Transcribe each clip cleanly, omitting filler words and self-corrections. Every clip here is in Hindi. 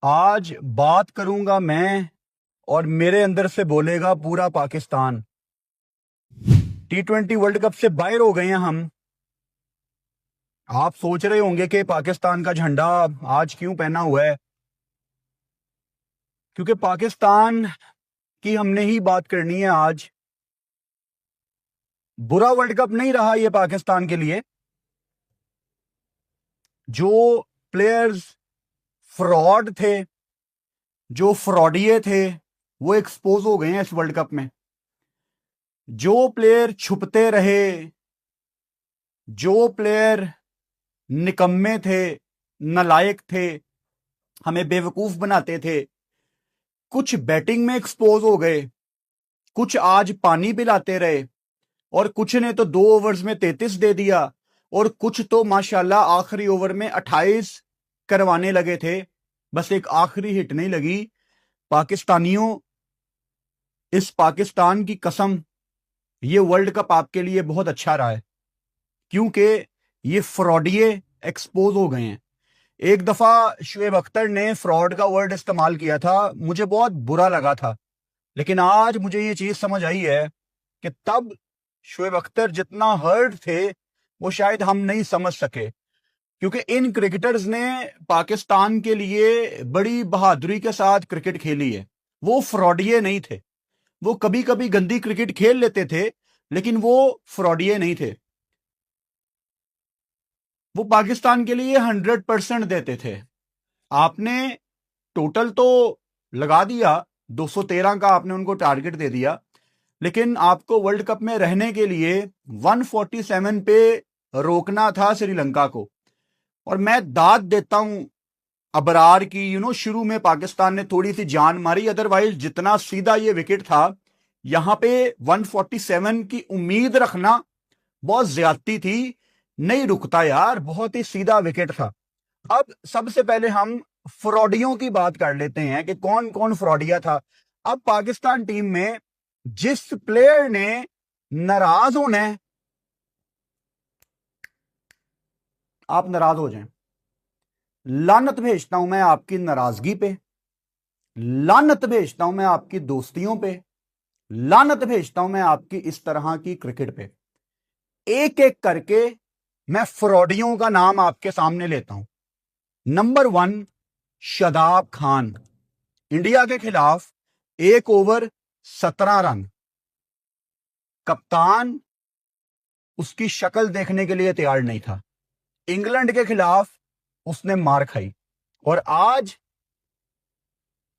आज बात करूंगा मैं और मेरे अंदर से बोलेगा पूरा पाकिस्तान। T20 वर्ल्ड कप से बाहर हो गए हैं हम। आप सोच रहे होंगे कि पाकिस्तान का झंडा आज क्यों पहना हुआ है, क्योंकि पाकिस्तान की हमने ही बात करनी है आज। बुरा वर्ल्ड कप नहीं रहा ये पाकिस्तान के लिए। जो प्लेयर्स फ्रॉड थे, जो फ्रॉडिये थे, वो एक्सपोज हो गए हैं इस वर्ल्ड कप में। जो प्लेयर छुपते रहे, जो प्लेयर निकम्मे थे, नालायक थे, हमें बेवकूफ बनाते थे, कुछ बैटिंग में एक्सपोज हो गए, कुछ आज पानी पिलाते रहे, और कुछ ने तो 2 ओवर्स में 33 दे दिया, और कुछ तो माशाल्लाह आखिरी ओवर में 28 करवाने लगे थे। बस एक आखिरी हिट नहीं लगी। पाकिस्तानियों, इस पाकिस्तान की कसम, ये वर्ल्ड कप आपके लिए बहुत अच्छा रहा है, क्योंकि ये फ्रॉडिये एक्सपोज हो गए हैं। एक दफा शुएब अख्तर ने फ्रॉड का वर्ड इस्तेमाल किया था, मुझे बहुत बुरा लगा था, लेकिन आज मुझे ये चीज समझ आई है कि तब शुएब अख्तर जितना हर्ट थे वो शायद हम नहीं समझ सके, क्योंकि इन क्रिकेटर्स ने पाकिस्तान के लिए बड़ी बहादुरी के साथ क्रिकेट खेली है। वो फ्रॉडिये नहीं थे। वो कभी कभी गंदी क्रिकेट खेल लेते थे, लेकिन वो फ्रॉडिये नहीं थे। वो पाकिस्तान के लिए 100% देते थे। आपने टोटल तो लगा दिया, 213 का आपने उनको टारगेट दे दिया, लेकिन आपको वर्ल्ड कप में रहने के लिए 147 पे रोकना था श्रीलंका को। और मैं दाद देता हूं अबरार की, शुरू में पाकिस्तान ने थोड़ी सी जान मारी, अदरवाइज जितना सीधा ये विकेट था, यहां पे 147 की उम्मीद रखना बहुत ज्यादती थी। नहीं रुकता यार, बहुत ही सीधा विकेट था। अब सबसे पहले हम फ्रॉडियों की बात कर लेते हैं कि कौन कौन फ्रॉडिया था। अब पाकिस्तान टीम में जिस प्लेयर ने नाराज होना है, आप नाराज हो जाएं। लानत भेजता हूं मैं आपकी नाराजगी पे, लानत भेजता हूं मैं आपकी दोस्तियों पे, लानत भेजता हूं मैं आपकी इस तरह की क्रिकेट पे। एक एक करके मैं फ्रॉडियों का नाम आपके सामने लेता हूं। नंबर 1, शादाब खान। इंडिया के खिलाफ 1 ओवर 17 रन। कप्तान उसकी शक्ल देखने के लिए तैयार नहीं था। इंग्लैंड के खिलाफ उसने मार खाई, और आज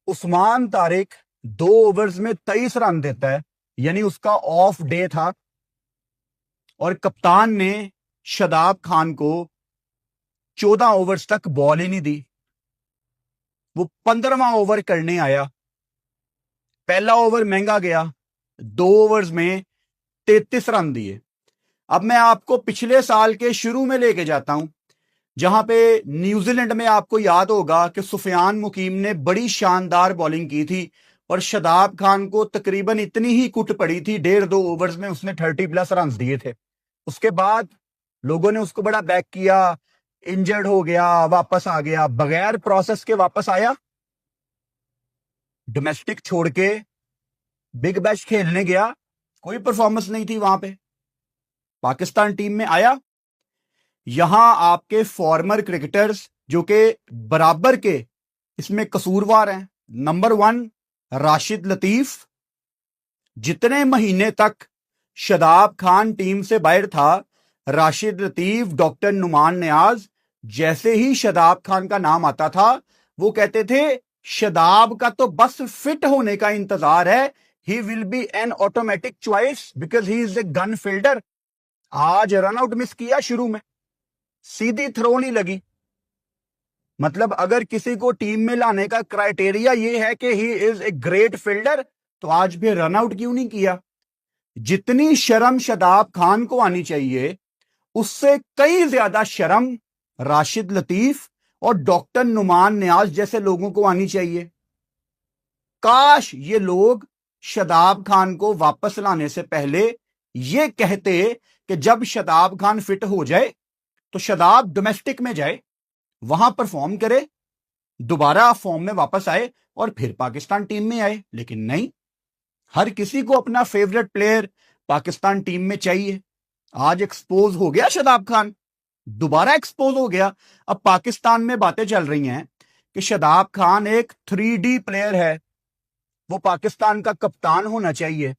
उस्मान तारिक 2 ओवर्स में 23 रन देता है, यानी उसका ऑफ डे था, और कप्तान ने शादाब खान को 14 ओवर्स तक बॉल ही नहीं दी। वो 15वां ओवर करने आया, पहला ओवर महंगा गया, 2 ओवर्स में 33 रन दिए। अब मैं आपको पिछले साल के शुरू में लेके जाता हूं, जहां पे न्यूजीलैंड में आपको याद होगा कि सुफियान मुकीम ने बड़ी शानदार बॉलिंग की थी, और शादाब खान को तकरीबन इतनी ही कुट पड़ी थी, 1.5-2 ओवर्स में उसने 30+ रन दिए थे। उसके बाद लोगों ने उसको बड़ा बैक किया, इंजर्ड हो गया, वापस आ गया, बगैर प्रोसेस के वापस आया, डोमेस्टिक छोड़ के बिग बैश खेलने गया, कोई परफॉर्मेंस नहीं थी वहां पे। पाकिस्तान टीम में आया, यहां आपके फॉर्मर क्रिकेटर्स जो कि बराबर के इसमें कसूरवार हैं। नंबर 1, राशिद लतीफ। जितने महीने तक शादाब खान टीम से बाहर था, राशिद लतीफ, डॉक्टर नुमान नियाज, जैसे ही शादाब खान का नाम आता था, वो कहते थे शादाब का तो बस फिट होने का इंतजार है, he will be N automatic choice because he is a gun fielder. आज रनआउट मिस किया, शुरू में सीधी थ्रो नहीं लगी। मतलब अगर किसी को टीम में लाने का क्राइटेरिया ये है कि he is a great fielder, तो आज भी रनआउट क्यों नहीं किया? जितनी शर्म शादाब खान को आनी चाहिए, उससे कई ज्यादा शर्म राशिद लतीफ और डॉक्टर नुमान नियाज जैसे लोगों को आनी चाहिए। काश ये लोग शादाब खान को वापस लाने से पहले ये कहते कि जब शादाब खान फिट हो जाए तो शादाब डोमेस्टिक में जाए, वहां परफॉर्म करे, दोबारा फॉर्म में वापस आए और फिर पाकिस्तान टीम में आए। लेकिन नहीं, हर किसी को अपना फेवरेट प्लेयर पाकिस्तान टीम में चाहिए। आज एक्सपोज हो गया शादाब खान, दोबारा एक्सपोज हो गया। अब पाकिस्तान में बातें चल रही हैं कि शादाब खान एक 3D प्लेयर है, वो पाकिस्तान का कप्तान होना चाहिए।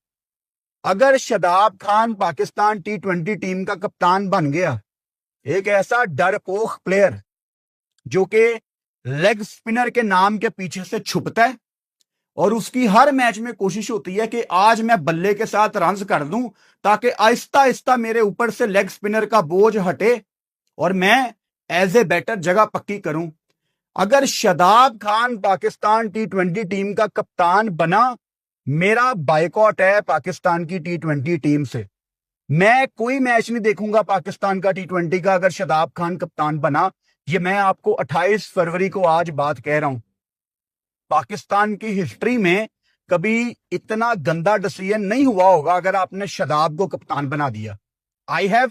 अगर शादाब खान पाकिस्तान T20 टीम का कप्तान बन गया, एक ऐसा डरपोक प्लेयर जो कि लेग स्पिनर के नाम के पीछे से छुपता है और उसकी हर मैच में कोशिश होती है कि आज मैं बल्ले के साथ रन्स कर दूं ताकि आहिस्ता आहिस्ता मेरे ऊपर से लेग स्पिनर का बोझ हटे और मैं एज ए बैटर जगह पक्की करूं। अगर शादाब खान पाकिस्तान T20 टीम का कप्तान बना, मेरा बायकॉट है पाकिस्तान की T20 टीम से। मैं कोई मैच नहीं देखूंगा पाकिस्तान का T20 का अगर शादाब खान कप्तान बना। ये मैं आपको 28 फरवरी को आज बात कह रहा हूं। पाकिस्तान की हिस्ट्री में कभी इतना गंदा डिसीजन नहीं हुआ होगा अगर आपने शादाब को कप्तान बना दिया। I have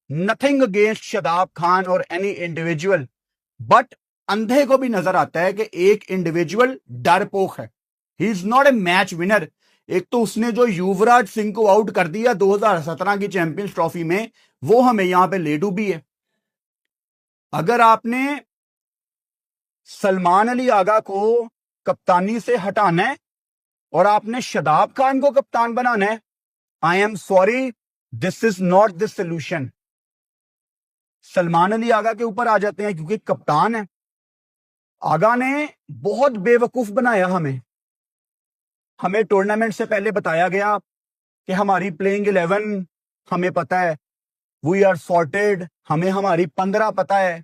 nothing against Shadab Khan और एनी इंडिविजुअल, बट अंधे को भी नजर आता है कि एक इंडिविजुअल डरपोक है। He is not a match winner. एक तो उसने जो युवराज सिंह को आउट कर दिया 2017 की चैंपियंस ट्रॉफी में, वो हमें यहां पे ले डूबी है। अगर आपने सलमान अली आगा को कप्तानी से हटाना है और आपने शादाब खान को कप्तान बनाना है, I am sorry, this is not the solution. Salman Ali Agha के ऊपर आ जाते हैं क्योंकि कप्तान है। आगा ने बहुत बेवकूफ बनाया हमें टूर्नामेंट से पहले बताया गया कि हमारी प्लेइंग 11 हमें पता है, वी आर सॉर्टेड, हमें हमारी 15 पता है,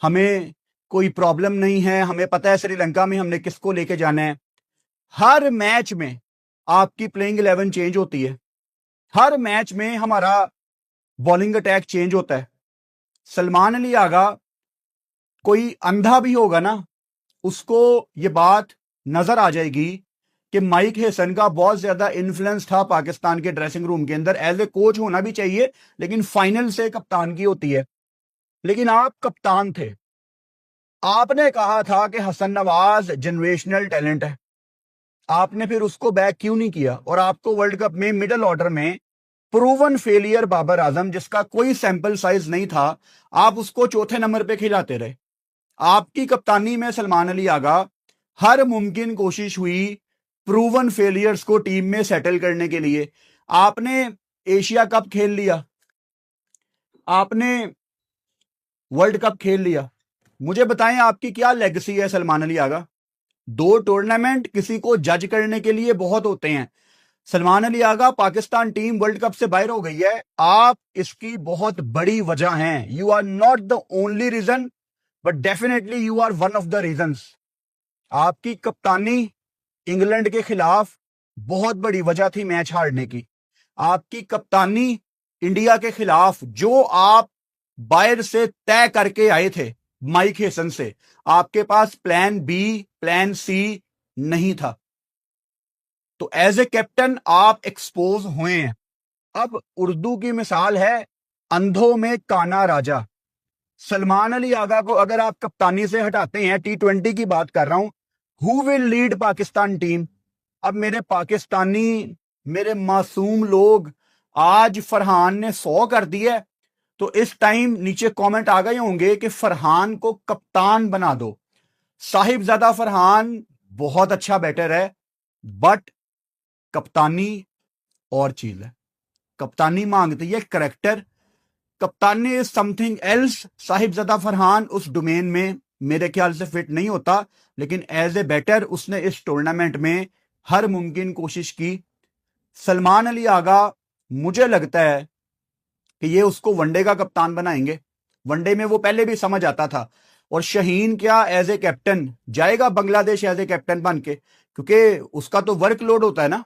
हमें कोई प्रॉब्लम नहीं है, हमें पता है श्रीलंका में हमने किसको लेके जाना है। हर मैच में आपकी प्लेइंग 11 चेंज होती है, हर मैच में हमारा बॉलिंग अटैक चेंज होता है। सलमान अली आगा कोई अंधा भी होगा ना, उसको ये बात नजर आ जाएगी कि माइक हेसन का बहुत ज्यादा इन्फ्लुएंस था पाकिस्तान के ड्रेसिंग रूम के अंदर। एज ए कोच होना भी चाहिए, लेकिन फाइनल से कप्तान की होती है। लेकिन आप कप्तान थे, आपने कहा था कि हसन नवाज जनरेशनल टैलेंट है, आपने फिर उसको बैक क्यों नहीं किया? और आपको वर्ल्ड कप में मिडिल ऑर्डर में प्रूवन फेलियर बाबर आजम, जिसका कोई सैंपल साइज नहीं था, आप उसको चौथे नंबर पे खिलाते रहे। आपकी कप्तानी में सलमान अली आगा हर मुमकिन कोशिश हुई प्रूवन फेलियर्स को टीम में सेटल करने के लिए। आपने एशिया कप खेल लिया, आपने वर्ल्ड कप खेल लिया, मुझे बताएं आपकी क्या लेगेसी है सलमान अली आगा? 2 टूर्नामेंट किसी को जज करने के लिए बहुत होते हैं। सलमान अली आगा, पाकिस्तान टीम वर्ल्ड कप से बाहर हो गई है, आप इसकी बहुत बड़ी वजह हैं। You are not the only reason, but definitely you are one of the reasons. आपकी कप्तानी इंग्लैंड के खिलाफ बहुत बड़ी वजह थी मैच हारने की। आपकी कप्तानी इंडिया के खिलाफ, जो आप बाहर से तय करके आए थे माइक हेसन से, आपके पास प्लान बी प्लान सी नहीं था, तो एज ए कैप्टन आप एक्सपोज हुए हैं। अब उर्दू की मिसाल है अंधों में काना राजा। सलमान अली आगा को अगर आप कप्तानी से हटाते हैं, T20 की बात कर रहा हूं, who will lead Pakistan team? अब मेरे पाकिस्तानी, मेरे मासूम लोग, आज फरहान ने 100 कर दिया, तो इस टाइम नीचे कमेंट आ गए होंगे कि फरहान को कप्तान बना दो। साहिबजादा फरहान बहुत अच्छा बैटर है, बट कप्तानी और चीज है। कप्तानी मांगती है करेक्टर, कप्तानी is something else. Sahibzada Farhan उस डोमेन में मेरे ख्याल से फिट नहीं होता, लेकिन एज ए बैटर उसने इस टूर्नामेंट में हर मुमकिन कोशिश की। सलमान अली आगा, मुझे लगता है कि ये उसको वनडे का कप्तान बनाएंगे। वनडे में वो पहले भी समझ आता था, और शहीन क्या एज ए कैप्टन जाएगा बांग्लादेश एज ए कैप्टन बन के, क्योंकि उसका तो वर्कलोड होता है ना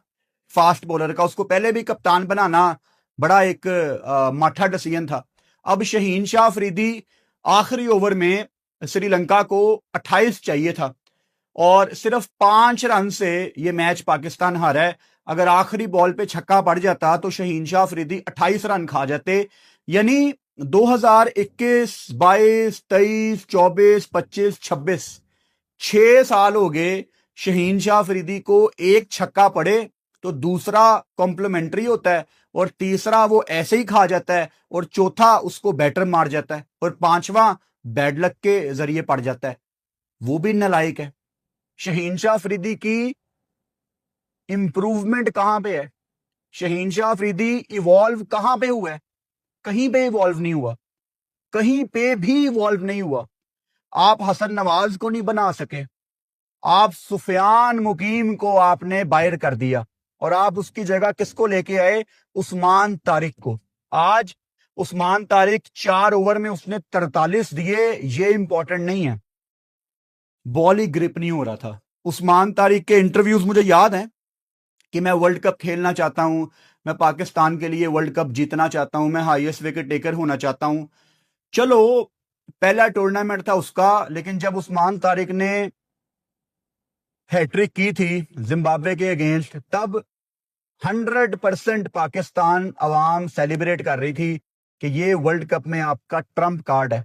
फास्ट बॉलर का। उसको पहले भी कप्तान बनाना बड़ा एक माठा डिसीजन था। अब शहीन शाह अफरीदी, आखिरी ओवर में श्रीलंका को 28 चाहिए था और सिर्फ 5 रन से ये मैच पाकिस्तान हारा है। अगर आखिरी बॉल पे छक्का पड़ जाता तो शहीन शाह अफरीदी 28 रन खा जाते। यानी 2021, 22, 23, 24, 25, 26 6 साल हो गए शहीन शाह अफरीदी को, एक छक्का पड़े तो दूसरा कॉम्प्लीमेंट्री होता है और तीसरा वो ऐसे ही खा जाता है और चौथा उसको बैटर मार जाता है और पांचवा बैड लक के जरिए पड़ जाता है। वो भी नालायक है। शहीन शाह अफरीदी की इंप्रूवमेंट कहां पे है? शहीन शाह अफरीदी इवॉल्व कहां पे हुआ है? कहीं पे इवॉल्व नहीं हुआ, कहीं पे भी इवॉल्व नहीं हुआ। आप हसन नवाज को नहीं बना सके, आप सुफियान मुकीम को आपने बाहर कर दिया और आप उसकी जगह किसको लेके आए? उस्मान तारिक को। आज उस्मान तारिक 4 ओवर में उसने 43 दिए, ये इंपॉर्टेंट नहीं है, बॉल ही ग्रिप नहीं हो रहा था। उस्मान तारिक के इंटरव्यूज मुझे याद हैं कि मैं वर्ल्ड कप खेलना चाहता हूं, मैं पाकिस्तान के लिए वर्ल्ड कप जीतना चाहता हूं, मैं हाईएस्ट विकेट टेकर होना चाहता हूं। चलो पहला टूर्नामेंट था उसका, लेकिन जब उस्मान तारिक ने हैट्रिक की थी जिम्बाब्वे के अगेंस्ट, तब 100% पाकिस्तान अवाम सेलिब्रेट कर रही थी कि ये वर्ल्ड कप में आपका ट्रम्प कार्ड है।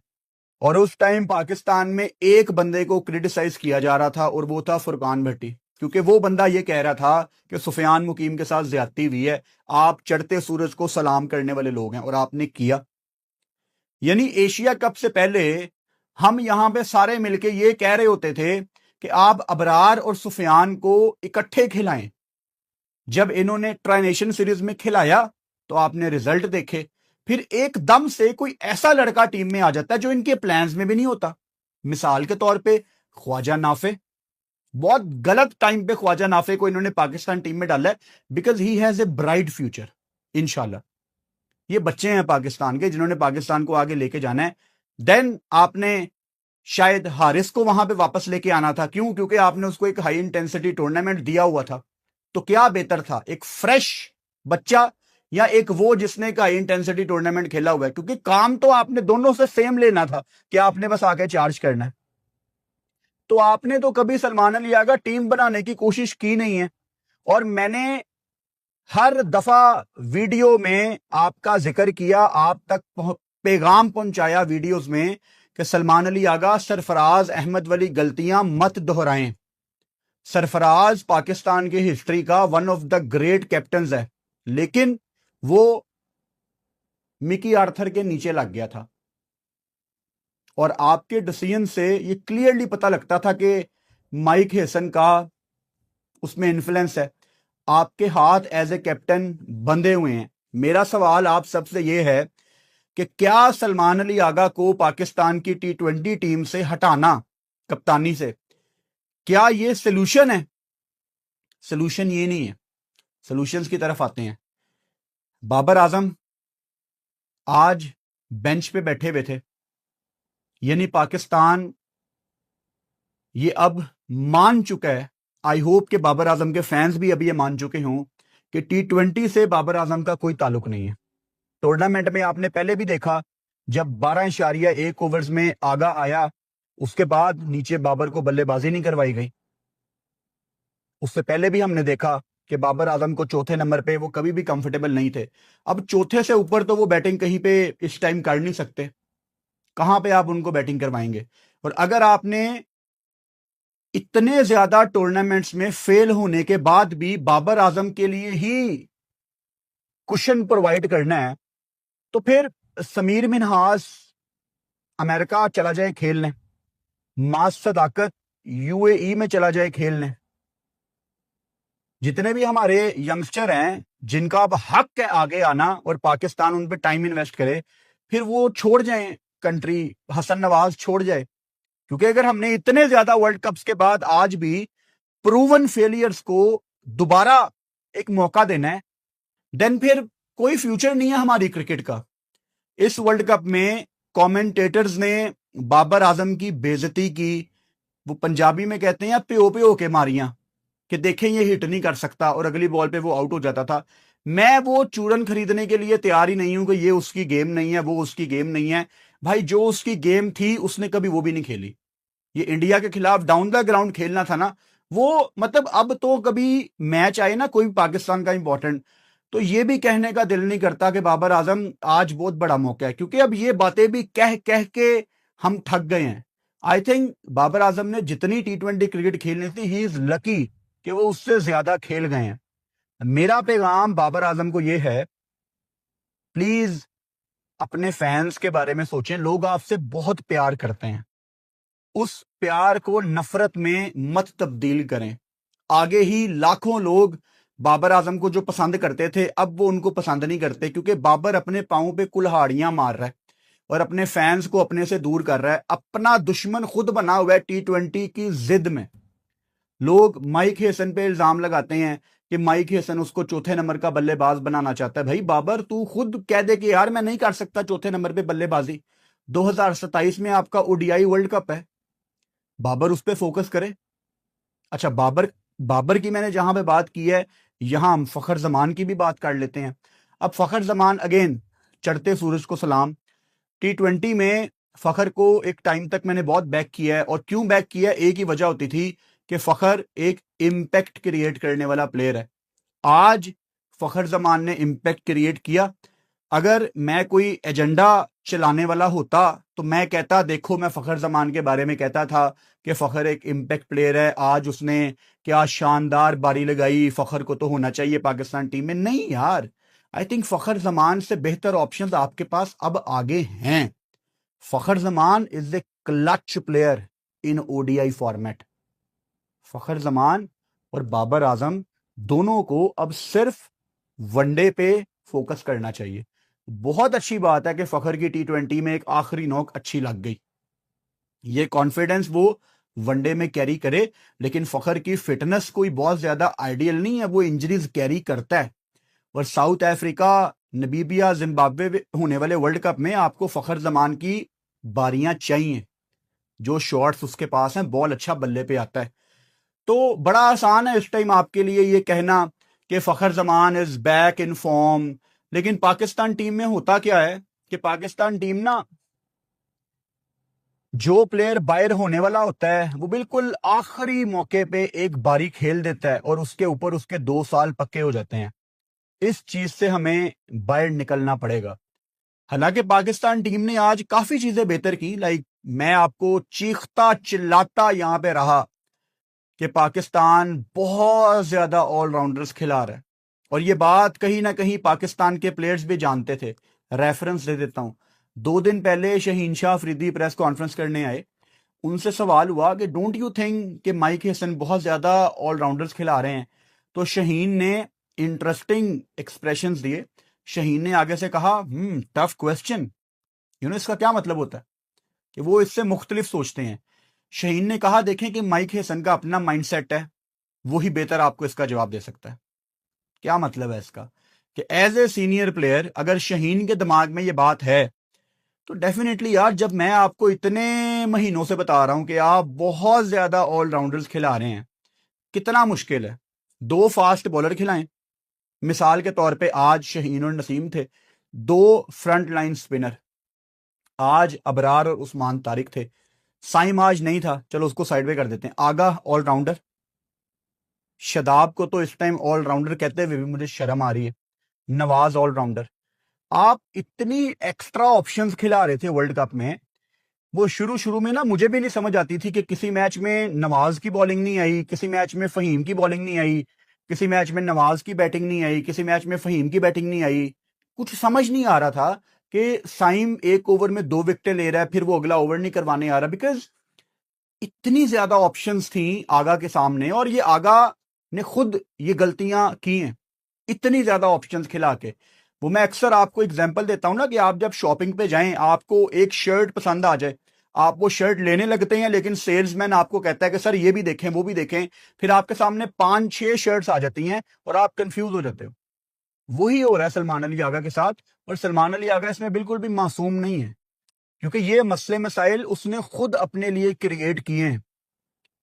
और उस टाइम पाकिस्तान में एक बंदे को क्रिटिसाइज किया जा रहा था और वो था फुरकान भट्टी, क्योंकि वो बंदा ये कह रहा था कि सुफियान मुकीम के साथ ज्यादती हुई है, आप चढ़ते सूरज को सलाम करने वाले लोग हैं, और आपने किया। यानी एशिया कप से पहले हम यहां पे सारे मिलके ये कह रहे होते थे कि आप अबरार और सुफियान को इकट्ठे खिलाएं। जब इन्होंने ट्राई नेशन सीरीज में खिलाया तो आपने रिजल्ट देखे, फिर एकदम से कोई ऐसा लड़का टीम में आ जाता है जो इनके प्लान्स में भी नहीं होता। मिसाल के तौर पे ख्वाजा नाफे, बहुत गलत टाइम पे ख्वाजा नाफे को इन्होंने पाकिस्तान टीम में डाला है, because he has a bright future इंशाल्लाह। ये बच्चे हैं पाकिस्तान के जिन्होंने पाकिस्तान को आगे लेके जाना है। देन आपने शायद हारिस को वहां पे वापस लेके आना था। क्यों? क्योंकि आपने उसको एक हाई इंटेंसिटी टूर्नामेंट दिया हुआ था। तो क्या बेहतर था, एक फ्रेश बच्चा या एक वो जिसने एक हाई इंटेंसिटी टूर्नामेंट खेला हुआ है? क्योंकि काम तो आपने दोनों से सेम लेना था कि आपने बस आके चार्ज करना है। तो आपने तो कभी सलमान अली आगा टीम बनाने की कोशिश की नहीं है। और मैंने हर दफा वीडियो में आपका जिक्र किया, आप तक पैगाम पहुंचाया वीडियोस में कि सलमान अली आगा सरफराज अहमद वाली गलतियां मत दोहराएं। सरफराज पाकिस्तान की हिस्ट्री का one of the great captains है, लेकिन वो मिकी आर्थर के नीचे लग गया था। और आपके डिसीजन से ये क्लियरली पता लगता था कि माइक हेसन का उसमें इन्फ्लुएंस है। आपके हाथ एज ए कैप्टन बंधे हुए हैं। मेरा सवाल आप सबसे यह है कि क्या सलमान अली आगा को पाकिस्तान की T20 टीम से हटाना, कप्तानी से, क्या ये सोल्यूशन है? सोल्यूशन ये नहीं है। सोल्यूशंस की तरफ आते हैं। बाबर आजम आज बेंच पे बैठे हुए थे, यानी पाकिस्तान ये अब मान चुका है। आई होप कि बाबर आजम के फैंस भी अभी ये मान चुके हों कि T20 से बाबर आजम का कोई ताल्लुक नहीं है। टूर्नामेंट में आपने पहले भी देखा, जब 12.1 ओवर्स में आगा आया, उसके बाद नीचे बाबर को बल्लेबाजी नहीं करवाई गई। उससे पहले भी हमने देखा कि बाबर आजम को चौथे नंबर पे वो कभी भी कंफर्टेबल नहीं थे। अब चौथे से ऊपर तो वो बैटिंग कहीं पे इस टाइम कर नहीं सकते, कहां पे आप उनको बैटिंग करवाएंगे? और अगर आपने इतने ज्यादा टूर्नामेंट्स में फेल होने के बाद भी बाबर आजम के लिए ही कुशन प्रोवाइड करना है, तो फिर समीर मिन्हास अमेरिका चला जाए खेलने, मास सदाकत यूएई में चला जाए खेलने। जितने भी हमारे यंगस्टर हैं जिनका अब हक है आगे आना और पाकिस्तान उन पे टाइम इन्वेस्ट करे, फिर वो छोड़ जाएं कंट्री, हसन नवाज छोड़ जाए। क्योंकि अगर हमने इतने ज्यादा वर्ल्ड कप्स के बाद आज भी प्रूवन फेलियर्स को दोबारा एक मौका देना है, देन फिर कोई फ्यूचर नहीं है हमारी क्रिकेट का। इस वर्ल्ड कप में कमेंटेटर्स ने बाबर आजम की बेइज्जती की, वो पंजाबी में कहते हैं प्यो प्यो के मारियां, कि देखें ये हिट नहीं कर सकता, और अगली बॉल पे वो आउट हो जाता था। मैं वो चूरन खरीदने के लिए तैयार ही नहीं हूं कि ये उसकी गेम नहीं है, वो उसकी गेम नहीं है। भाई जो उसकी गेम थी उसने कभी वो भी नहीं खेली। ये इंडिया के खिलाफ डाउन द ग्राउंड खेलना था ना, वो मतलब अब तो कभी मैच आए ना कोई पाकिस्तान का इंपॉर्टेंट, तो ये भी कहने का दिल नहीं करता कि बाबर आजम आज बहुत बड़ा मौका है। क्योंकि अब ये बातें भी कह कह के हम थक गए हैं। आई थिंक बाबर आजम ने जितनी T20 क्रिकेट खेलनी थी, ही इज लकी कि वो उससे ज्यादा खेल गए हैं। मेरा पैगाम बाबर आजम को ये है, प्लीज अपने फैंस के बारे में सोचें। लोग आपसे बहुत प्यार करते हैं, उस प्यार को नफरत में मत तब्दील करें। आगे ही लाखों लोग बाबर आजम को जो पसंद करते थे, अब वो उनको पसंद नहीं करते, क्योंकि बाबर अपने पांव पे कुल्हाड़ियां मार रहा है और अपने फैंस को अपने से दूर कर रहा है। अपना दुश्मन खुद बना हुआ है T20 की जिद में। लोग माइक हेसन पे इल्जाम लगाते हैं कि माइक हेसन उसको चौथे नंबर का बल्लेबाज बनाना चाहता है। भाई बाबर, तू खुद कह दे कि यार मैं नहीं कर सकता चौथे नंबर पे बल्लेबाजी। 2027 में आपका ODI वर्ल्ड कप है, बाबर उस पर फोकस करे। अच्छा, बाबर बाबर की मैंने जहां पे बात की है, यहां हम फखर जमान की भी बात कर लेते हैं। अब फखर जमान, अगेन चढ़ते सूरज को सलाम। T20 में फखर को एक टाइम तक मैंने बहुत बैक किया है, और क्यों बैक किया है, एक ही वजह होती थी कि फखर एक इम्पैक्ट क्रिएट करने वाला प्लेयर है। आज फखर जमान ने इम्पैक्ट क्रिएट किया। अगर मैं कोई एजेंडा चलाने वाला होता तो मैं कहता, देखो मैं फखर जमान के बारे में कहता था कि फखर एक इम्पैक्ट प्लेयर है, आज उसने क्या शानदार बारी लगाई, फखर को तो होना चाहिए पाकिस्तान टीम में। नहीं यार, आई थिंक फखर जमान से बेहतर ऑप्शंस आपके पास अब आगे हैं। Fakhar Zaman is a clutch player in ODI format. Fakhar Zaman और बाबर आजम दोनों को अब सिर्फ वनडे पे फोकस करना चाहिए। बहुत अच्छी बात है कि फखर की T20 में एक आखिरी नोक अच्छी लग गई। ये कॉन्फिडेंस वो वनडे में कैरी करे, लेकिन फखर की फिटनेस कोई बहुत ज्यादा आइडियल नहीं है, वो इंजरीज कैरी करता है। और साउथ अफ्रीका, नमीबिया, जिम्बाब्वे होने वाले वर्ल्ड कप में आपको फखर जमान की बारियां चाहिए। जो शॉट्स उसके पास हैं, बॉल अच्छा बल्ले पे आता है। तो बड़ा आसान है इस टाइम आपके लिए ये कहना कि Fakhar Zaman is back in form, लेकिन पाकिस्तान टीम में होता क्या है कि पाकिस्तान टीम ना, जो प्लेयर बाहर होने वाला होता है वो बिल्कुल आखिरी मौके पे एक बारी खेल देता है और उसके ऊपर उसके 2 साल पक्के हो जाते हैं। इस चीज से हमें बाहर निकलना पड़ेगा। हालांकि पाकिस्तान टीम ने आज काफी चीजें बेहतर की, लाइक मैं आपको चीखता चिल्लाता यहां पे रहा कि पाकिस्तान बहुत ज्यादा ऑलराउंडर्स खिला रहा है, और ये बात कहीं ना कहीं पाकिस्तान के प्लेयर्स भी जानते थे। रेफरेंस दे देता हूं, 2 दिन पहले शहीन शाह अफरीदी प्रेस कॉन्फ्रेंस करने आए। उनसे सवाल हुआ कि डोंट यू थिंक कि माइक हेसन बहुत ज्यादा ऑलराउंडर्स खिला रहे हैं? तो शहीन ने इंटरेस्टिंग एक्सप्रेशंस दिए। शहीन ने आगे से कहा, टफ क्वेश्चन, इसका क्या मतलब होता है कि वो इससे मुख्तलिफ सोचते हैं। शहीन ने कहा, देखें कि माइक हेसन का अपना माइंडसेट है, वही बेहतर आपको इसका जवाब दे सकता है। क्या मतलब है इसका कि एज ए सीनियर प्लेयर अगर शहीन के दिमाग में ये बात है, तो डेफिनेटली यार, जब मैं आपको इतने महीनों से बता रहा हूं कि आप बहुत ज्यादा ऑलराउंडर्स खिला रहे हैं, कितना मुश्किल है 2 फास्ट बॉलर खिलाएं। मिसाल के तौर पे आज शहीन और नसीम थे, 2 फ्रंट लाइन स्पिनर, आज अबरार और उस्मान तारिक थे। साइम आज नहीं था, चलो उसको साइड पे कर देते हैं। आगा ऑलराउंडर, शदाब को तो इस टाइम ऑलराउंडर कहते हुए भी मुझे शर्म आ रही है। नवाज ऑलराउंडर। आप इतनी एक्स्ट्रा ऑप्शंस खिला रहे थे वर्ल्ड कप में। वो शुरू शुरू में ना मुझे भी नहीं समझ आती थी कि किसी मैच में नवाज की बॉलिंग नहीं आई, किसी मैच में फहीम की बॉलिंग नहीं आई, किसी मैच में नवाज की बैटिंग नहीं आई, किसी मैच में फहीम की बैटिंग नहीं आई। कुछ समझ नहीं आ रहा था कि साइम एक ओवर में 2 विकेटें ले रहा है, फिर वो अगला ओवर नहीं करवाने आ रहा, बिकॉज इतनी ज्यादा ऑप्शंस थी आगा के सामने, और ये आगा ने खुद ये गलतियां की हैं इतनी ज्यादा ऑप्शंस खिला के। वो मैं अक्सर आपको एग्जांपल देता हूं ना कि आप जब शॉपिंग पे जाएं, आपको एक शर्ट पसंद आ जाए, आप वो शर्ट लेने लगते हैं, लेकिन सेल्समैन आपको कहता है कि सर ये भी देखें वो भी देखें, फिर आपके सामने 5-6 शर्ट्स आ जाती हैं और आप कंफ्यूज हो जाते हो। वही हो रहा है सलमान अली आगा के साथ, और सलमान अली आगा इसमें बिल्कुल भी मासूम नहीं है, क्योंकि ये मसले मसाइल उसने खुद अपने लिए क्रिएट किए हैं,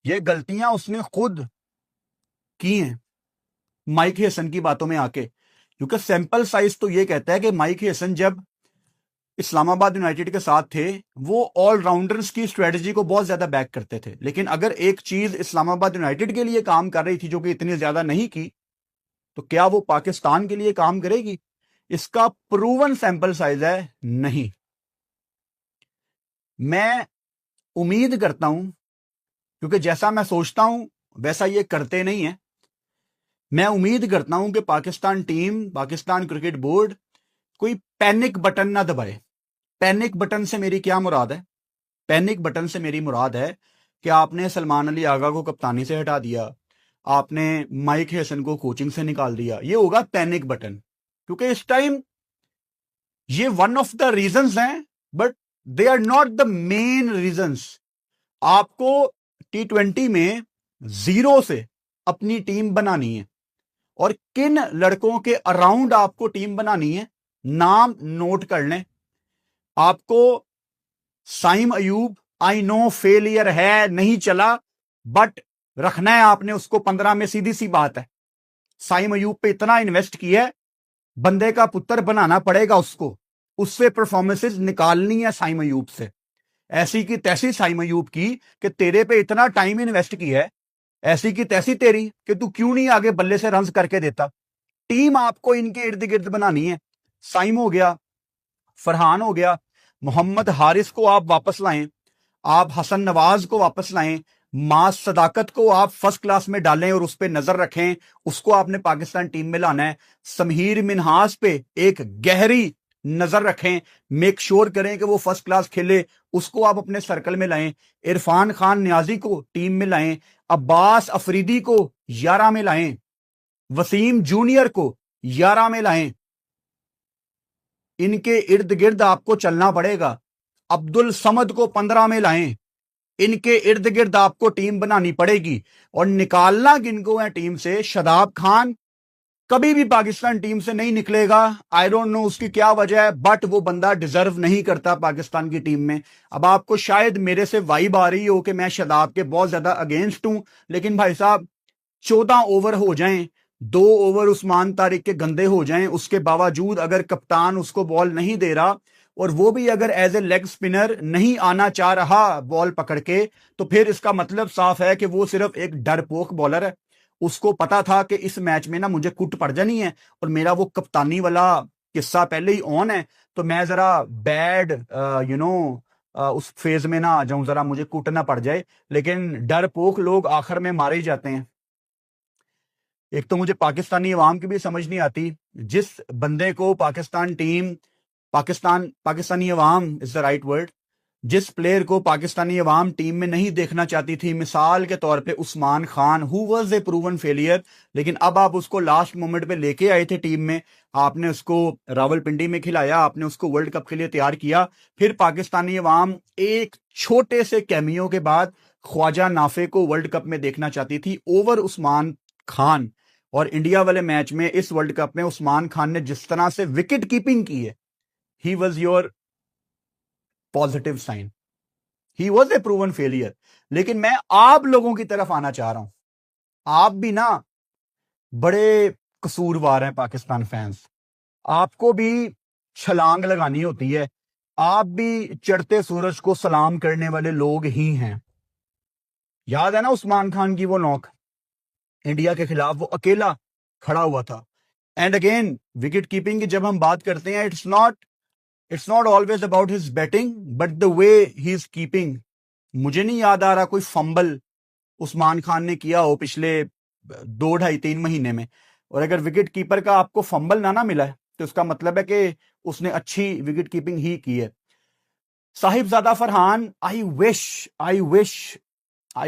ये गलतियां उसने खुद की हैं माइक हेसन की बातों में आके। क्योंकि सैंपल साइज तो ये कहता है कि माइक हेसन जब इस्लामाबाद यूनाइटेड के साथ थे, वो ऑलराउंडर्स की स्ट्रेटजी को बहुत ज्यादा बैक करते थे, लेकिन अगर एक चीज इस्लामाबाद यूनाइटेड के लिए काम कर रही थी जो कि इतनी ज्यादा नहीं की, तो क्या वो पाकिस्तान के लिए काम करेगी? इसका प्रूवन सैंपल साइज है नहीं। मैं उम्मीद करता हूं, क्योंकि जैसा मैं सोचता हूं वैसा ये करते नहीं है, मैं उम्मीद करता हूं कि Pakistan team, Pakistan cricket board कोई पैनिक बटन ना दबाए। पैनिक बटन से मेरी क्या मुराद है? पैनिक बटन से मेरी मुराद है कि आपने सलमान अली आगा को कप्तानी से हटा दिया, आपने माइक हेसन को कोचिंग से निकाल दिया, ये होगा पैनिक बटन। क्योंकि इस टाइम ये वन ऑफ द रीजंस हैं, but they are not the main reasons. आपको T20 में जीरो से अपनी टीम बनानी है, और किन लड़कों के अराउंड आपको टीम बनानी है, नाम नोट कर लें। आपको Saim Ayub, I know failure है, नहीं चला, बट रखना है आपने उसको 15 में, सीधी सी बात है। साइम अयूब पे इतना इन्वेस्ट किया है, बंदे का पुत्र बनाना पड़ेगा उसको, उससे परफॉर्मेंसेस निकालनी है साइम अयूब से, ऐसी की तैसी साइम अयूब की कि तेरे पे इतना टाइम इन्वेस्ट किया है, ऐसी की तैसी तेरी कि तू क्यों नहीं आगे बल्ले से रन्स करके देता। टीम आपको इनके इर्द गिर्द बनानी है। साइम हो गया, फरहान हो गया, मोहम्मद हारिस को आप वापस लाएं, आप हसन नवाज को वापस लाएं, मास सदाकत को आप फर्स्ट क्लास में डालें और उस पर नजर रखें, उसको आपने पाकिस्तान टीम में लाना है। समहीर मिनहास पे एक गहरी नजर रखें, मेक श्योर करें कि वो फर्स्ट क्लास खेले, उसको आप अपने सर्कल में लाएं। इरफान खान न्याजी को टीम में लाएं, अब्बास अफरीदी को 11 में लाएं, वसीम जूनियर को 11 में लाएं। इनके इर्द गिर्द आपको चलना पड़ेगा। अब्दुल समद को 15 में लाएं, इनके इर्द गिर्द आपको टीम बनानी पड़ेगी। और निकालना किनको है टीम से? शादाब खान कभी भी पाकिस्तान टीम से नहीं निकलेगा। आई डोंट नो उसकी क्या वजह है, बट वो बंदा डिजर्व नहीं करता पाकिस्तान की टीम में। अब आपको शायद मेरे से वाइब आ रही हो कि मैं शादाब के बहुत ज्यादा अगेंस्ट हूं, लेकिन भाई साहब 14 ओवर हो जाएं, 2 ओवर उस्मान तारिक के गंदे हो जाएं, उसके बावजूद अगर कप्तान उसको बॉल नहीं दे रहा, और वो भी अगर एज ए लेग स्पिनर नहीं आना चाह रहा बॉल पकड़ के, तो फिर इसका मतलब साफ है कि वो सिर्फ एक डरपोक बॉलर है। उसको पता था कि इस मैच में ना मुझे कुट पड़ जानी है, और मेरा वो कप्तानी वाला किस्सा पहले ही ऑन है, तो मैं जरा बैड उस फेज में ना आ जाऊं, जरा मुझे कुट ना पड़ जाए। लेकिन डरपोक लोग आखिर में मारे ही जाते हैं। एक तो मुझे पाकिस्तानी अवाम की भी समझ नहीं आती, जिस बंदे को पाकिस्तानी अवाम इज द राइट वर्ड, जिस प्लेयर को पाकिस्तानी अवाम टीम में नहीं देखना चाहती थी, मिसाल के तौर पे Usman Khan, who was a proven failure, लेकिन अब आप उसको लास्ट मोमेंट पे लेके आए थे टीम में, आपने उसको रावलपिंडी में खिलाया, आपने उसको वर्ल्ड कप के लिए तैयार किया। फिर पाकिस्तानी अवाम एक छोटे से कैमियो के बाद ख्वाजा नाफे को वर्ल्ड कप में देखना चाहती थी ओवर उस्मान खान। और इंडिया वाले मैच में, इस वर्ल्ड कप में उस्मान खान ने जिस तरह से विकेट कीपिंग की है, he was your positive sign, he was a proven failure. लेकिन मैं आप लोगों की तरफ आना चाह रहा हूं, आप भी ना बड़े कसूरवार हैं पाकिस्तान फैंस, आपको भी छलांग लगानी होती है, आप भी चढ़ते सूरज को सलाम करने वाले लोग ही हैं। याद है ना उस्मान खान की वो नॉक, इंडिया के खिलाफ वो अकेला खड़ा हुआ था। एंड अगेन विकेट कीपिंग की जब हम बात करते हैं, it's not always about his batting, but the way he is keeping. मुझे नहीं याद आ रहा कोई फंबल उस्मान खान ने किया हो पिछले 2-2.5-3 महीने में, और अगर विकेट कीपर का आपको फंबल ना मिला है, तो उसका मतलब है कि उसने अच्छी विकेट कीपिंग ही की है। साहिबजादा फरहान, आई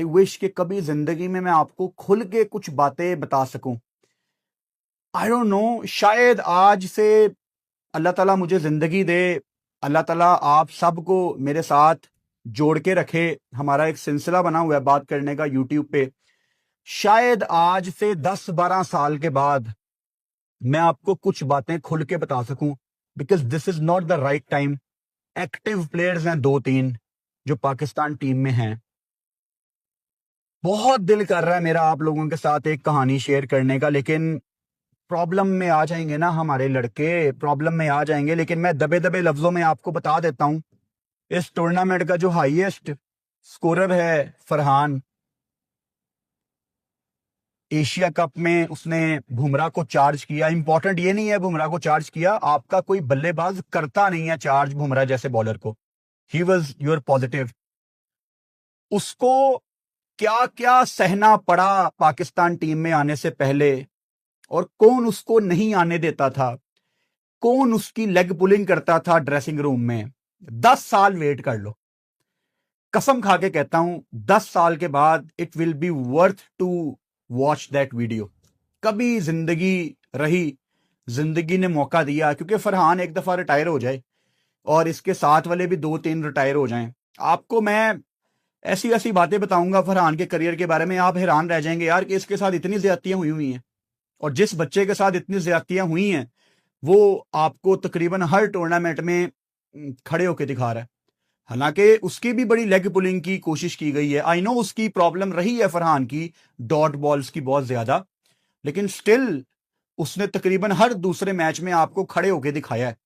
विश कि कभी जिंदगी में मैं आपको खुल के कुछ बातें बता सकूं। आई डोंट नो, शायद आज से अल्लाह ताला मुझे जिंदगी दे, अल्लाह ताला आप सबको मेरे साथ जोड़ के रखे। हमारा एक सिलसिला बना हुआ है बात करने का यूट्यूब पे, शायद आज से 10-12 साल के बाद मैं आपको कुछ बातें खुल के बता सकूं, because this is not the right time. Active players हैं 2-3 जो पाकिस्तान टीम में हैं। बहुत दिल कर रहा है मेरा आप लोगों के साथ एक कहानी शेयर करने का, लेकिन प्रॉब्लम में आ जाएंगे ना हमारे लड़के, प्रॉब्लम में आ जाएंगे। लेकिन मैं दबे दबे लफ्जों में आपको बता देता हूं, इस टूर्नामेंट का जो हाईएस्ट स्कोरर है फरहान, एशिया कप में उसने बुमराह को चार्ज किया। इंपॉर्टेंट ये नहीं है बुमराह को चार्ज किया, आपका कोई बल्लेबाज करता नहीं है चार्ज बुमराह जैसे बॉलर को। ही वॉज योर पॉजिटिव। उसको क्या क्या सहना पड़ा पाकिस्तान टीम में आने से पहले, और कौन उसको नहीं आने देता था, कौन उसकी लेग पुलिंग करता था ड्रेसिंग रूम में। 10 साल वेट कर लो, कसम खा के कहता हूं 10 साल के बाद it will be worth to watch that video. कभी जिंदगी रही, जिंदगी ने मौका दिया, क्योंकि फरहान एक दफा रिटायर हो जाए और इसके साथ वाले भी 2-3 रिटायर हो जाएं, आपको मैं ऐसी ऐसी बातें बताऊंगा फरहान के करियर के बारे में, आप हैरान रह जाएंगे यार कि इसके साथ इतनी ज्यादतियां हुई हुई हैं। और जिस बच्चे के साथ इतनी ज्यादतियां हुई हैं वो आपको तकरीबन हर टूर्नामेंट में खड़े होकर दिखा रहा है। हालांकि उसकी भी बड़ी लेग पुलिंग की कोशिश की गई है, आई नो उसकी प्रॉब्लम रही है फरहान की डॉट बॉल्स की बहुत ज्यादा, लेकिन स्टिल उसने तकरीबन हर दूसरे मैच में आपको खड़े होकर दिखाया है।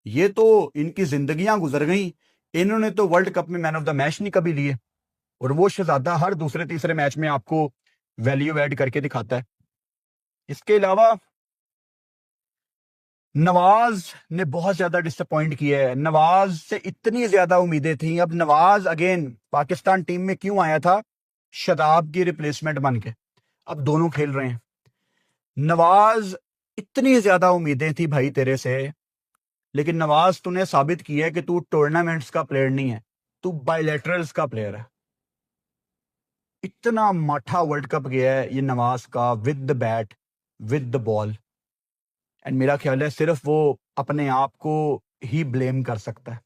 ये तो इनकी जिंदगियां गुजर गई, इन्होंने तो वर्ल्ड कप में मैन ऑफ द मैच नहीं कभी लिए, और वो शहजादा हर दूसरे तीसरे मैच में आपको वैल्यू ऐड करके दिखाता है। इसके अलावा नवाज ने बहुत ज्यादा डिसअपॉइंट किया है, नवाज से इतनी ज्यादा उम्मीदें थी। अब नवाज अगेन पाकिस्तान टीम में क्यों आया था, शदाब की रिप्लेसमेंट बन के, अब दोनों खेल रहे हैं। नवाज, इतनी ज्यादा उम्मीदें थी भाई तेरे से, लेकिन नवाज तूने साबित किया है कि तू टूर्नामेंट्स का प्लेयर नहीं है, तू बायलैटरल्स का प्लेयर है। इतना माठा वर्ल्ड कप गया है ये नवाज का, with the bat, with the ball, and मेरा ख्याल है सिर्फ वो अपने आप को ही ब्लेम कर सकता है,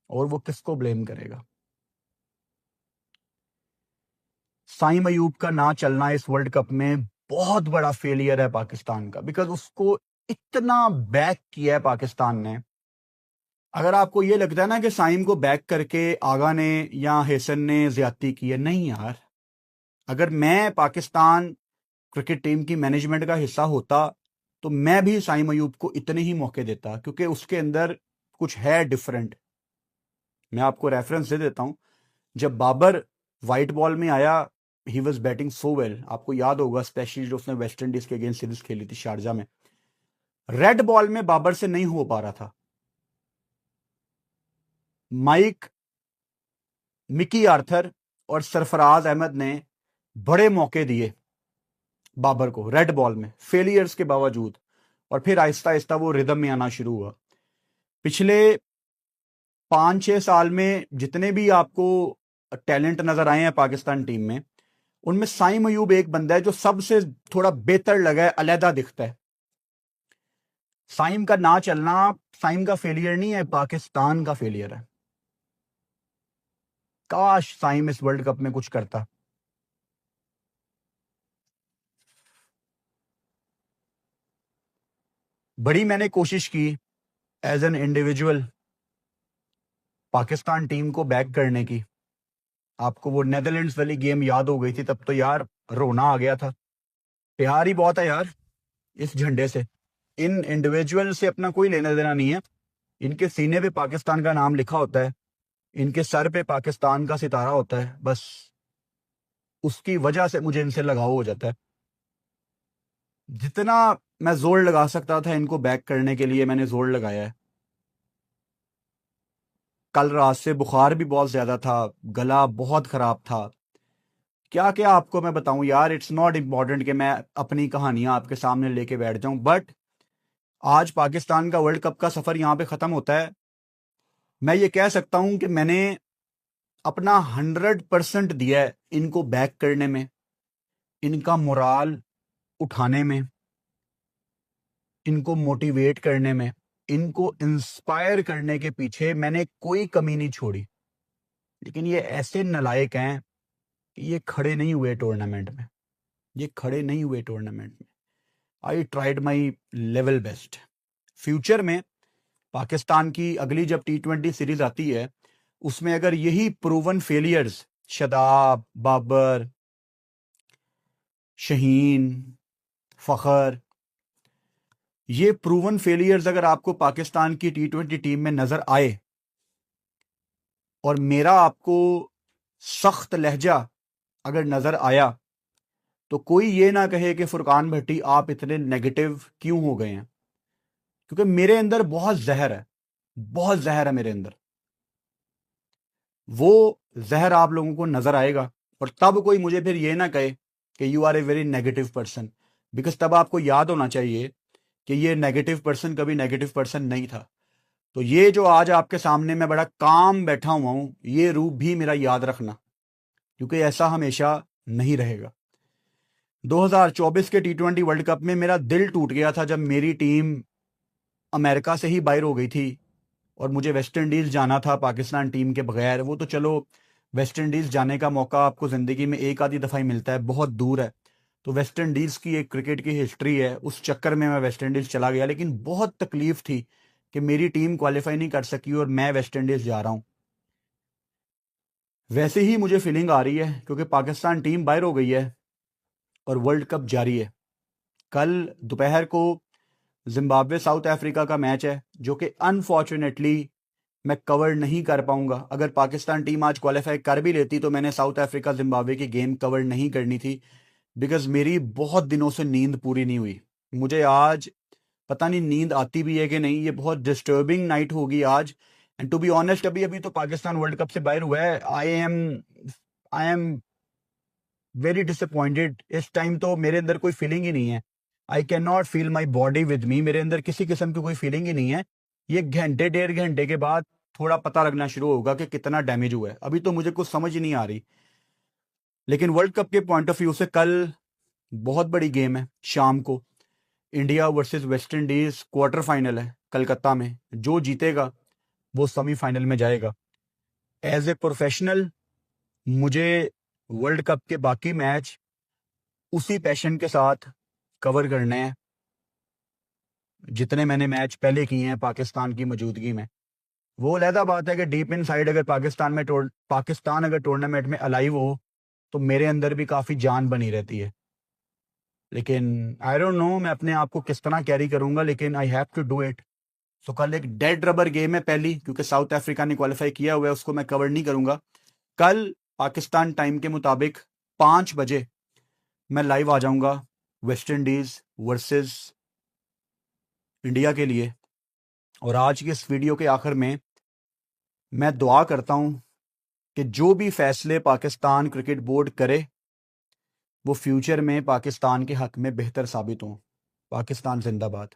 और वो किसको ब्लेम करेगा। साइम अयूब का ना चलना इस वर्ल्ड कप में बहुत बड़ा फेलियर है पाकिस्तान का, बिकॉज उसको इतना बैक किया है पाकिस्तान ने। अगर आपको ये लगता है ना कि साइम को बैक करके आगा ने या हेसन ने ज्यादती की है, नहीं यार। अगर मैं पाकिस्तान क्रिकेट टीम की मैनेजमेंट का हिस्सा होता तो मैं भी साइम अयूब को इतने ही मौके देता, क्योंकि उसके अंदर कुछ है डिफरेंट। मैं आपको रेफरेंस दे देता हूं, जब बाबर वाइट बॉल में आया he was batting so well, आपको याद होगा स्पेशली जो उसने वेस्ट इंडीज के अगेंस्ट सीरीज खेली थी शारजा में। रेड बॉल में बाबर से नहीं हो पा रहा था, माइक, मिकी आर्थर और सरफराज अहमद ने बड़े मौके दिए बाबर को रेड बॉल में, फेलियर्स के बावजूद, और फिर आहिस्ता आहिस्ता वो रिदम में आना शुरू हुआ। पिछले 5-6 साल में जितने भी आपको टैलेंट नजर आए हैं पाकिस्तान टीम में, उनमें साइम अयूब एक बंदा है जो सबसे थोड़ा बेहतर लगा है, अलहदा दिखता है। साइम का ना चलना साइम का फेलियर नहीं है, पाकिस्तान का फेलियर है। काश साइम इस वर्ल्ड कप में कुछ करता। बड़ी मैंने कोशिश की as an individual Pakistan team को बैक करने की। आपको वो नेदरलैंड्स वाली गेम याद हो गई थी, तब तो यार रोना आ गया था। प्यार ही बहुत है यार इस झंडे से, इन इंडिविजुअल से अपना कोई लेना देना नहीं है। इनके सीने पे पाकिस्तान का नाम लिखा होता है, इनके सर पे पाकिस्तान का सितारा होता है, बस उसकी वजह से मुझे इनसे लगाव हो जाता है। जितना मैं जोर लगा सकता था इनको बैक करने के लिए मैंने जोर लगाया है। कल रात से बुखार भी बहुत ज्यादा था, गला बहुत खराब था, क्या क्या आपको मैं बताऊं यार। इट्स नॉट इम्पॉर्टेंट कि मैं अपनी कहानियां आपके सामने लेके बैठ जाऊं, बट आज पाकिस्तान का वर्ल्ड कप का सफर यहां पे खत्म होता है। मैं ये कह सकता हूं कि मैंने अपना 100% दिया है इनको बैक करने में, इनका मोराल उठाने में, इनको मोटिवेट करने में, इनको इंस्पायर करने के पीछे मैंने कोई कमी नहीं छोड़ी। लेकिन ये ऐसे नालायक हैं कि ये खड़े नहीं हुए टूर्नामेंट में, ये खड़े नहीं हुए टूर्नामेंट में। I tried my level best. Future में पाकिस्तान की अगली जब T20 सीरीज आती है, उसमें अगर यही प्रूवन फेलियर्स, शदाब, बाबर, शहीन, फखर, ये प्रूवन फेलियर्स अगर आपको पाकिस्तान की T20 टीम में नजर आए, और मेरा आपको सख्त लहजा अगर नजर आया, तो कोई ये ना कहे कि फुरकान भट्टी आप इतने नेगेटिव क्यों हो गए हैं, क्योंकि मेरे अंदर बहुत जहर है, बहुत जहर है मेरे अंदर। वो जहर आप लोगों को नजर आएगा, और तब कोई मुझे फिर ये ना कहे कि you are a very negative person, because तब आपको याद होना चाहिए कि ये नेगेटिव पर्सन कभी नेगेटिव पर्सन नहीं था। तो ये जो आज आपके सामने मैं बड़ा काम बैठा हुआ हूं, ये रूप भी मेरा याद रखना, क्योंकि ऐसा हमेशा नहीं रहेगा। 2024 के टी20 वर्ल्ड कप में मेरा दिल टूट गया था जब मेरी टीम अमेरिका से ही बाहर हो गई थी और मुझे वेस्ट इंडीज जाना था पाकिस्तान टीम के बगैर। वो तो चलो, वेस्ट इंडीज जाने का मौका आपको ज़िंदगी में एक आधी दफ़ा ही मिलता है, बहुत दूर है। तो वेस्ट इंडीज़ की एक क्रिकेट की हिस्ट्री है, उस चक्कर में मैं वेस्ट इंडीज़ चला गया, लेकिन बहुत तकलीफ थी कि मेरी टीम क्वालिफाई नहीं कर सकी और मैं वेस्ट इंडीज़ जा रहा हूँ। वैसे ही मुझे फीलिंग आ रही है, क्योंकि पाकिस्तान टीम बाहर हो गई है और वर्ल्ड कप जारी है। कल दोपहर को जिम्बाब्वे साउथ अफ्रीका का मैच है, जो कि अनफॉर्चुनेटली मैं कवर नहीं कर पाऊंगा। अगर पाकिस्तान टीम आज क्वालिफाई कर भी लेती तो मैंने साउथ अफ्रीका जिम्बाब्वे की गेम कवर नहीं करनी थी, बिकॉज मेरी बहुत दिनों से नींद पूरी नहीं हुई। मुझे आज पता नहीं नींद आती भी है कि नहीं, ये बहुत डिस्टर्बिंग नाइट होगी आज। एंड टू बी ऑनेस्ट, अभी अभी तो पाकिस्तान वर्ल्ड कप से बाहर हुआ है। I am very disappointed. इस टाइम तो मेरे अंदर कोई फीलिंग ही नहीं है। I can not feel my body with me. मेरे अंदर किसी किस्म की कोई फीलिंग ही नहीं है। ये घंटे 1.5 घंटे के बाद थोड़ा पता लगना शुरू होगा कि कितना डैमेज हुआ है। अभी तो मुझे कुछ समझ ही नहीं आ रही। लेकिन वर्ल्ड कप के पॉइंट ऑफ व्यू से कल बहुत बड़ी गेम है। शाम को India versus West Indies quarter final है कलकत्ता में। जो जीतेगा वो सेमीफाइनल में जाएगा। एज ए प्रोफेशनल मुझे वर्ल्ड कप के बाकी मैच उसी पैशन के साथ कवर करने हैं जितने मैंने मैच पहले किए हैं पाकिस्तान की मौजूदगी में। वो अलहदा बात है कि डीप इन साइड अगर पाकिस्तान अगर टूर्नामेंट में अलाइव हो तो मेरे अंदर भी काफ़ी जान बनी रहती है। लेकिन आई डोंट नो मैं अपने आप को किस तरह कैरी करूंगा, लेकिन I have to do it. तो कल एक डेड रबर गेम है पहली, क्योंकि साउथ अफ्रीका ने क्वालिफाई किया हुआ है, उसको मैं कवर नहीं करूंगा। कल पाकिस्तान टाइम के मुताबिक 5 बजे मैं लाइव आ जाऊंगा वेस्ट इंडीज वर्सेस इंडिया के लिए। और आज की इस वीडियो के आखिर में मैं दुआ करता हूं कि जो भी फैसले पाकिस्तान क्रिकेट बोर्ड करे वो फ्यूचर में पाकिस्तान के हक में बेहतर साबित हों। पाकिस्तान जिंदाबाद।